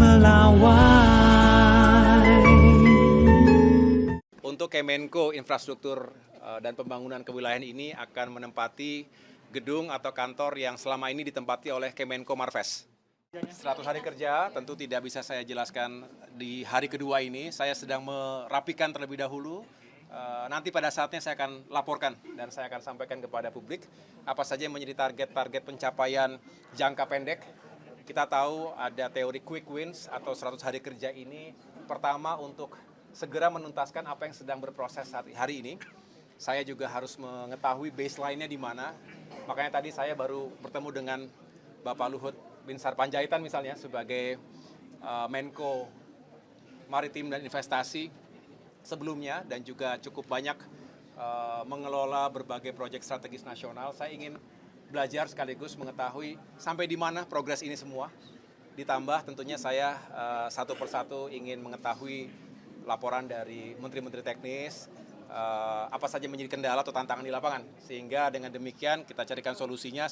melawai. Untuk Kemenko Infrastruktur dan Pembangunan Kewilayahan ini akan menempati gedung atau kantor yang selama ini ditempati oleh Kemenko Marves. 100 hari kerja tentu tidak bisa saya jelaskan di hari kedua ini. Saya sedang merapikan terlebih dahulu. Nanti pada saatnya saya akan laporkan dan saya akan sampaikan kepada publik apa saja yang menjadi target-target pencapaian jangka pendek. Kita tahu ada teori quick wins atau 100 hari kerja ini pertama untuk segera menuntaskan apa yang sedang berproses hari ini. Saya juga harus mengetahui baseline-nya di mana. Makanya tadi saya baru bertemu dengan Bapak Luhut Binsar Panjaitan misalnya sebagai Menko Maritim dan Investasi sebelumnya dan juga cukup banyak mengelola berbagai proyek strategis nasional. Saya ingin belajar sekaligus mengetahui sampai di mana progres ini semua. Ditambah tentunya saya satu persatu ingin mengetahui laporan dari menteri-menteri teknis, apa saja menjadi kendala atau tantangan di lapangan. Sehingga dengan demikian kita carikan solusinya.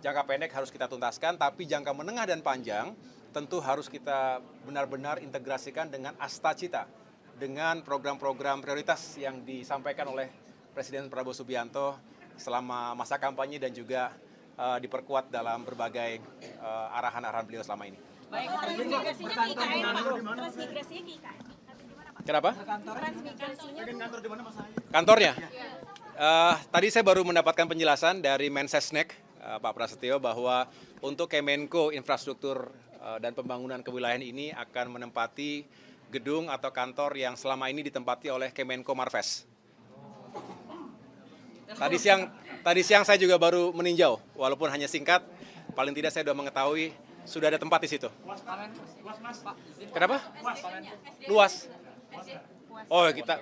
Jangka pendek harus kita tuntaskan, tapi jangka menengah dan panjang tentu harus kita benar-benar integrasikan dengan Astacita, dengan program-program prioritas yang disampaikan oleh Presiden Prabowo Subianto selama masa kampanye dan juga diperkuat dalam berbagai arahan-arahan beliau selama ini. Baik, transmigrasinya ke IKN, Pak. Transmigrasinya ke IKN. Kenapa? Transmigrasinya Kantornya? Tadi saya baru mendapatkan penjelasan dari Mensesnek, Pak Prasetyo, bahwa untuk Kemenko Infrastruktur dan Pembangunan Kewilayahan ini akan menempati gedung atau kantor yang selama ini ditempati oleh Kemenko Marves. Tadi siang saya juga baru meninjau, walaupun hanya singkat, paling tidak saya sudah mengetahui sudah ada tempat di situ. Kenapa? Luas. Oh, kita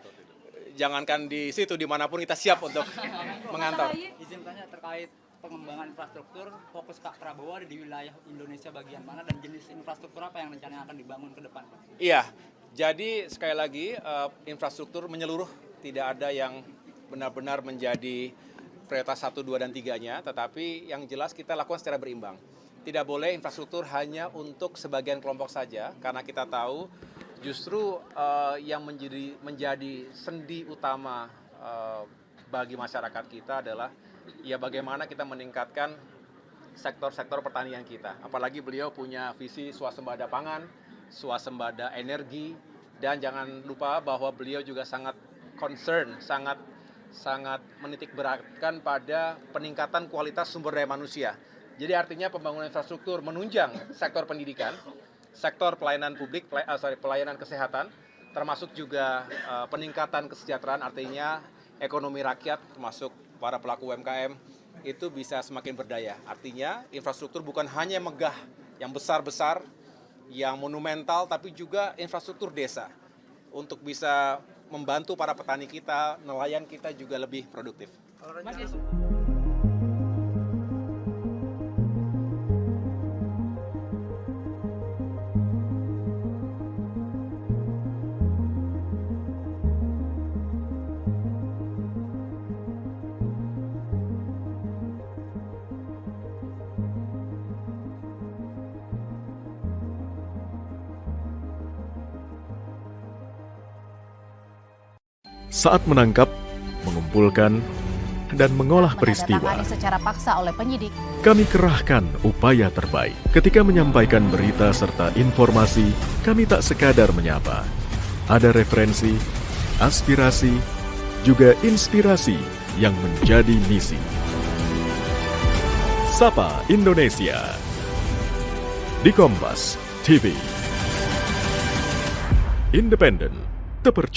jangankan di situ, dimanapun kita siap untuk mengantar. Izin tanya terkait pengembangan infrastruktur, fokus Pak Prabowo ada di wilayah Indonesia bagian mana dan jenis infrastruktur apa yang rencananya akan dibangun ke depan, Pak? Iya, jadi sekali lagi infrastruktur menyeluruh, tidak ada yang benar-benar menjadi prioritas 1, 2, dan 3-nya, tetapi yang jelas kita lakukan secara berimbang. Tidak boleh infrastruktur hanya untuk sebagian kelompok saja, karena kita tahu justru yang menjadi sendi utama bagi masyarakat kita adalah ya bagaimana kita meningkatkan sektor-sektor pertanian kita. Apalagi beliau punya visi swasembada pangan, swasembada energi, dan jangan lupa bahwa beliau juga sangat concern, sangat menitik beratkan pada peningkatan kualitas sumber daya manusia. Jadi artinya pembangunan infrastruktur menunjang sektor pendidikan, sektor pelayanan publik, pelayanan kesehatan, termasuk juga peningkatan kesejahteraan, artinya ekonomi rakyat, termasuk para pelaku UMKM, itu bisa semakin berdaya. Artinya infrastruktur bukan hanya megah, yang besar-besar, yang monumental, tapi juga infrastruktur desa untuk bisa membantu para petani kita, nelayan kita juga lebih produktif. Saat menangkap, mengumpulkan, dan mengolah peristiwa, menandatangani secara paksa oleh penyidik. kami kerahkan upaya terbaik. Ketika menyampaikan berita serta informasi, kami tak sekadar menyapa. Ada referensi, aspirasi, juga inspirasi yang menjadi misi. Sapa Indonesia di Kompas TV. Independen, terpercaya.